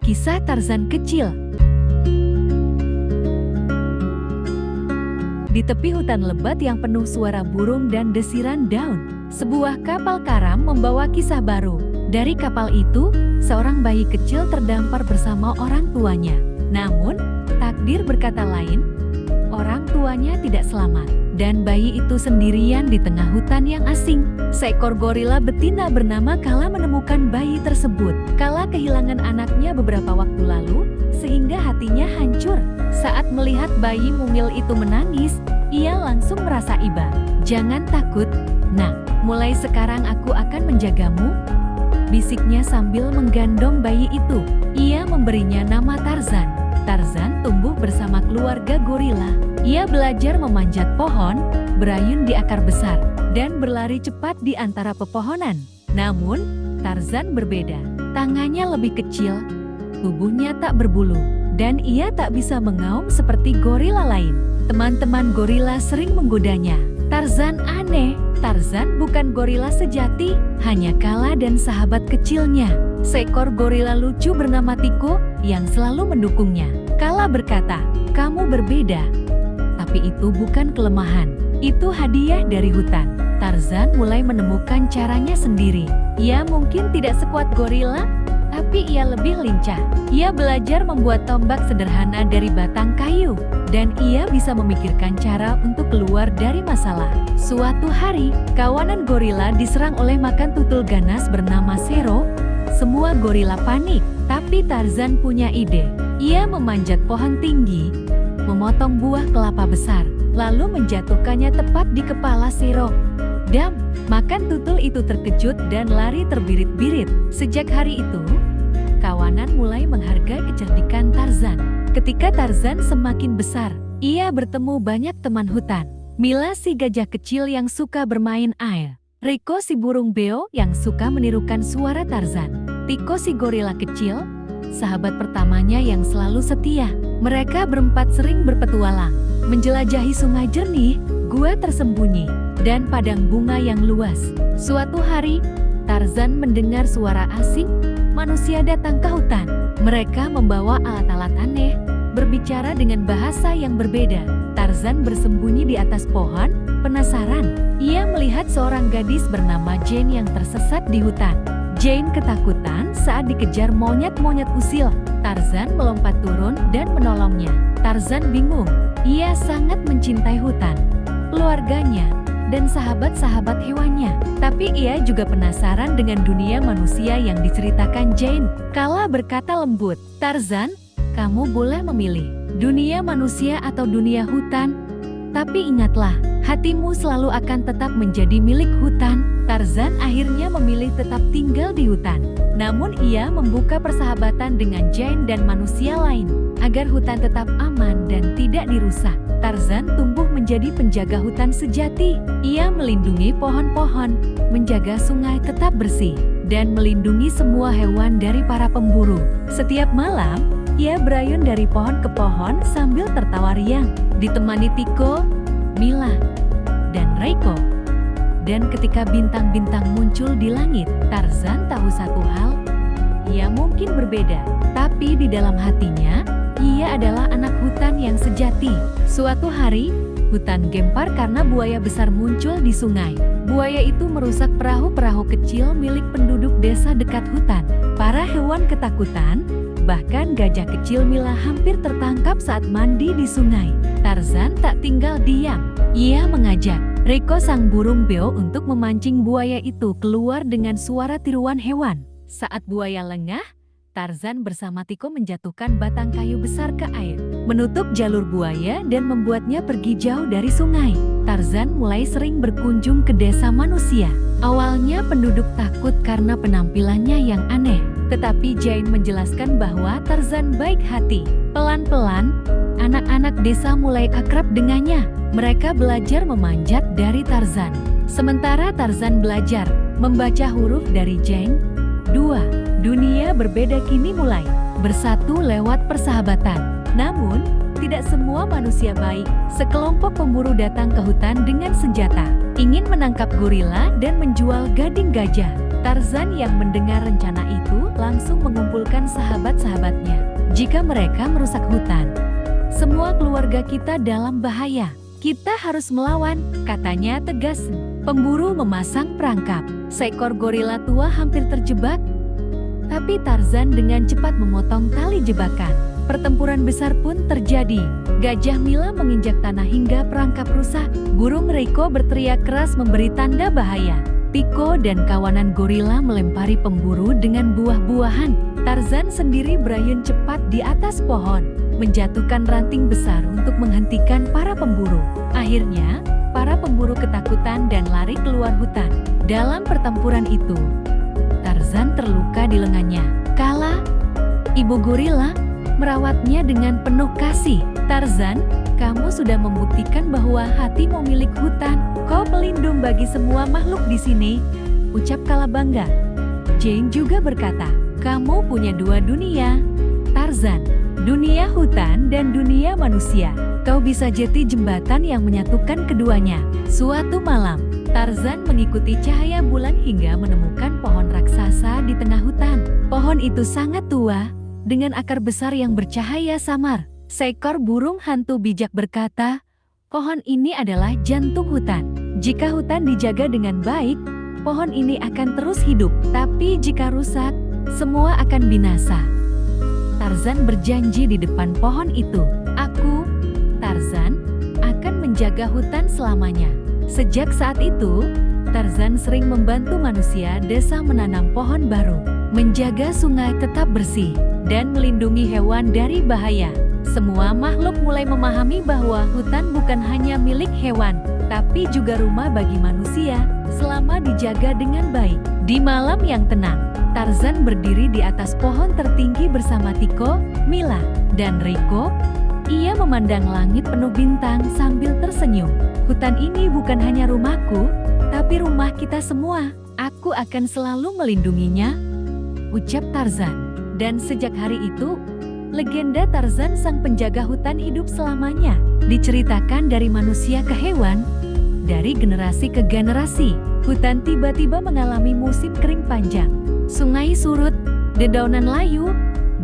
Kisah Tarzan kecil. Di tepi hutan lebat yang penuh suara burung dan desiran daun, sebuah kapal karam membawa kisah baru. Dari kapal itu, seorang bayi kecil terdampar bersama orang tuanya. Namun, takdir berkata lain, orang tuanya tidak selamat, dan bayi itu sendirian di tengah hutan yang asing. Seekor gorila betina bernama Kala menemukan bayi tersebut. Kala kehilangan anaknya beberapa waktu lalu, sehingga hatinya hancur. Saat melihat bayi mungil itu menangis, ia langsung merasa iba. "Jangan takut, nak. Mulai sekarang aku akan menjagamu," bisiknya sambil menggendong bayi itu. Ia memberinya nama Tarzan. Tarzan tumbuh bersama keluarga gorila. Ia belajar memanjat pohon, berayun di akar besar, dan berlari cepat di antara pepohonan. Namun, Tarzan berbeda. Tangannya lebih kecil, tubuhnya tak berbulu, dan ia tak bisa mengaum seperti gorila lain. Teman-teman gorila sering menggodanya. Tarzan aneh. Tarzan bukan gorila sejati, hanya Kala dan sahabat kecilnya, seekor gorila lucu bernama Tiko yang selalu mendukungnya. Kala berkata, "Kamu berbeda, tapi itu bukan kelemahan. Itu hadiah dari hutan." Tarzan mulai menemukan caranya sendiri. Ia mungkin tidak sekuat gorila, tapi ia lebih lincah. Ia belajar membuat tombak sederhana dari batang kayu, dan ia bisa memikirkan cara untuk keluar dari masalah. Suatu hari, kawanan gorila diserang oleh makan tutul ganas bernama Sero. Semua gorila panik, tapi Tarzan punya ide. Ia memanjat pohon tinggi, memotong buah kelapa besar, lalu menjatuhkannya tepat di kepala Sero. Dam! Makan tutul itu terkejut dan lari terbirit-birit. Sejak hari itu, kawanan mulai menghargai kecerdikan Tarzan. Ketika Tarzan semakin besar, ia bertemu banyak teman hutan. Mila si gajah kecil yang suka bermain air. Riko si burung beo yang suka menirukan suara Tarzan. Tiko si gorila kecil, sahabat pertamanya yang selalu setia. Mereka berempat sering berpetualang, menjelajahi sungai jernih, gua tersembunyi, dan padang bunga yang luas. Suatu hari, Tarzan mendengar suara asing. Manusia datang ke hutan. Mereka membawa alat-alat aneh, berbicara dengan bahasa yang berbeda. Tarzan bersembunyi di atas pohon, penasaran. Ia melihat seorang gadis bernama Jane yang tersesat di hutan. Jane ketakutan saat dikejar monyet-monyet usil. Tarzan melompat turun dan menolongnya. Tarzan bingung. Ia sangat mencintai hutan, keluarganya, dan sahabat-sahabat hewannya. Tapi ia juga penasaran dengan dunia manusia yang diceritakan Jane. Kala berkata lembut, "Tarzan, kamu boleh memilih dunia manusia atau dunia hutan. Tapi ingatlah, hatimu selalu akan tetap menjadi milik hutan." Tarzan akhirnya memilih tetap tinggal di hutan. Namun ia membuka persahabatan dengan Jane dan manusia lain, agar hutan tetap aman dan tidak dirusak. Tarzan tumbuh menjadi penjaga hutan sejati. Ia melindungi pohon-pohon, menjaga sungai tetap bersih, dan melindungi semua hewan dari para pemburu. Setiap malam, ia berayun dari pohon ke pohon sambil tertawa riang, ditemani Tiko, Mila, dan Reiko. Dan ketika bintang-bintang muncul di langit, Tarzan tahu satu hal, ia mungkin berbeda, tapi di dalam hatinya, ia adalah anak hutan yang sejati. Suatu hari, hutan gempar karena buaya besar muncul di sungai. Buaya itu merusak perahu-perahu kecil milik penduduk desa dekat hutan. Para hewan ketakutan, bahkan gajah kecil Mila hampir tertangkap saat mandi di sungai. Tarzan tak tinggal diam. Ia mengajak Riko sang burung beo untuk memancing buaya itu keluar dengan suara tiruan hewan. Saat buaya lengah, Tarzan bersama Tiko menjatuhkan batang kayu besar ke air, menutup jalur buaya dan membuatnya pergi jauh dari sungai. Tarzan mulai sering berkunjung ke desa manusia. Awalnya penduduk takut karena penampilannya yang aneh, tetapi Jane menjelaskan bahwa Tarzan baik hati. Pelan-pelan, anak-anak desa mulai akrab dengannya. Mereka belajar memanjat dari Tarzan. Sementara Tarzan belajar membaca huruf dari Jane. 2. Dunia berbeda kini mulai bersatu lewat persahabatan. Namun, tidak semua manusia baik. Sekelompok pemburu datang ke hutan dengan senjata, ingin menangkap gorila dan menjual gading gajah. Tarzan yang mendengar rencana itu langsung mengumpulkan sahabat-sahabatnya. Jika mereka merusak hutan, semua keluarga kita dalam bahaya. Kita harus melawan, katanya tegas. Pemburu memasang perangkap. Seekor gorila tua hampir terjebak, tapi Tarzan dengan cepat memotong tali jebakan. Pertempuran besar pun terjadi. Gajah Mila menginjak tanah hingga perangkap rusak. Burung Rico berteriak keras memberi tanda bahaya. Tico dan kawanan gorila melempari pemburu dengan buah-buahan. Tarzan sendiri berayun cepat di atas pohon, menjatuhkan ranting besar untuk menghentikan para pemburu. Akhirnya, para pemburu ketakutan dan lari keluar hutan. Dalam pertempuran itu, Tarzan terluka di lengannya. Kala ibu gorila merawatnya dengan penuh kasih. Tarzan, kamu sudah membuktikan bahwa hatimu milik hutan. Kau pelindung bagi semua makhluk di sini, ucap Kala bangga. Jane juga berkata, kamu punya dua dunia, Tarzan, dunia hutan dan dunia manusia. Kau bisa jadi jembatan yang menyatukan keduanya. Suatu malam, Tarzan mengikuti cahaya bulan hingga menemukan pohon raksasa di tengah hutan. Pohon itu sangat tua, dengan akar besar yang bercahaya samar. Seekor burung hantu bijak berkata, pohon ini adalah jantung hutan. Jika hutan dijaga dengan baik, pohon ini akan terus hidup. Tapi jika rusak, semua akan binasa. Tarzan berjanji di depan pohon itu, aku, Tarzan, akan menjaga hutan selamanya. Sejak saat itu, Tarzan sering membantu manusia desa menanam pohon baru, menjaga sungai tetap bersih, dan melindungi hewan dari bahaya. Semua makhluk mulai memahami bahwa hutan bukan hanya milik hewan, tapi juga rumah bagi manusia, selama dijaga dengan baik. Di malam yang tenang, Tarzan berdiri di atas pohon tertinggi bersama Tico, Mila, dan Rico. Ia memandang langit penuh bintang sambil tersenyum. Hutan ini bukan hanya rumahku, tapi rumah kita semua. Aku akan selalu melindunginya, ucap Tarzan. Dan sejak hari itu, legenda Tarzan sang penjaga hutan hidup selamanya. Diceritakan dari manusia ke hewan, dari generasi ke generasi. Hutan tiba-tiba mengalami musim kering panjang. Sungai surut, dedaunan layu,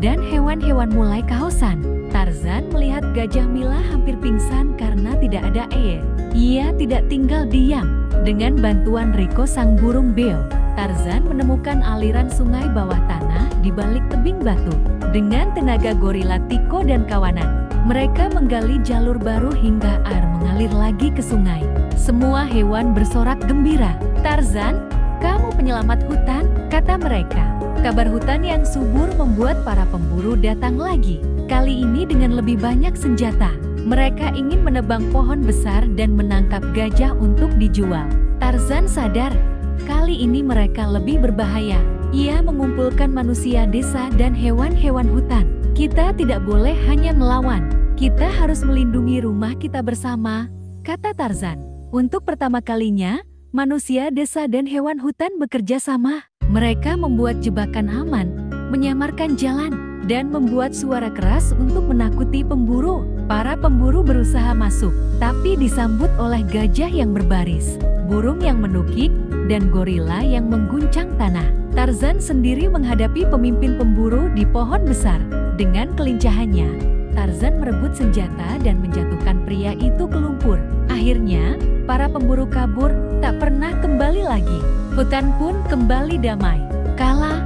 dan hewan-hewan mulai kehausan. Tarzan melihat Gajah Mila hampir pingsan karena tidak ada air. Ia tidak tinggal diam. Dengan bantuan Rico sang burung beo, Tarzan menemukan aliran sungai bawah tanah di balik tebing batu. Dengan tenaga gorila Tico dan kawanan, mereka menggali jalur baru hingga air mengalir lagi ke sungai. Semua hewan bersorak gembira. Tarzan, kamu penyelamat hutan, kata mereka. Kabar hutan yang subur membuat para pemburu datang lagi. Kali ini dengan lebih banyak senjata. Mereka ingin menebang pohon besar dan menangkap gajah untuk dijual. Tarzan sadar, kali ini mereka lebih berbahaya. Ia mengumpulkan manusia desa dan hewan-hewan hutan. Kita tidak boleh hanya melawan. Kita harus melindungi rumah kita bersama, kata Tarzan. Untuk pertama kalinya, manusia desa dan hewan hutan bekerja sama. Mereka membuat jebakan aman, menyamarkan jalan, dan membuat suara keras untuk menakuti pemburu. Para pemburu berusaha masuk, tapi disambut oleh gajah yang berbaris, burung yang menukik, dan gorila yang mengguncang tanah. Tarzan sendiri menghadapi pemimpin pemburu di pohon besar. Dengan kelincahannya, Tarzan merebut senjata dan menjatuhkan pria itu ke lumpur. Akhirnya, para pemburu kabur, tak pernah kembali lagi. Hutan pun kembali damai. Kala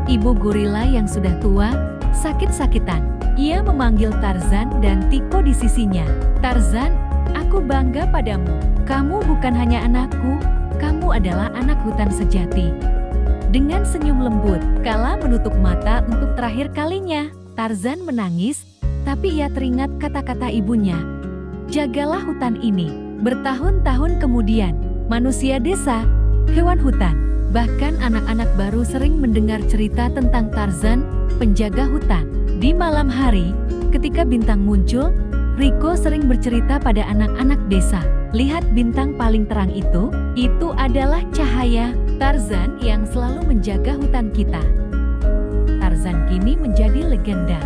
ibu gorila yang sudah tua sakit-sakitan. Ia memanggil Tarzan dan Tico di sisinya. Tarzan, aku bangga padamu. Kamu bukan hanya anakku, kamu adalah anak hutan sejati. Dengan senyum lembut, Kala menutup mata untuk terakhir kalinya. Tarzan menangis, tapi ia teringat kata-kata ibunya. Jagalah hutan ini. Bertahun-tahun kemudian, manusia desa, hewan hutan, bahkan anak-anak baru sering mendengar cerita tentang Tarzan, penjaga hutan. Di malam hari, ketika bintang muncul, Rico sering bercerita pada anak-anak desa. Lihat bintang paling terang itu adalah cahaya Tarzan yang selalu menjaga hutan kita. Tarzan kini menjadi legenda.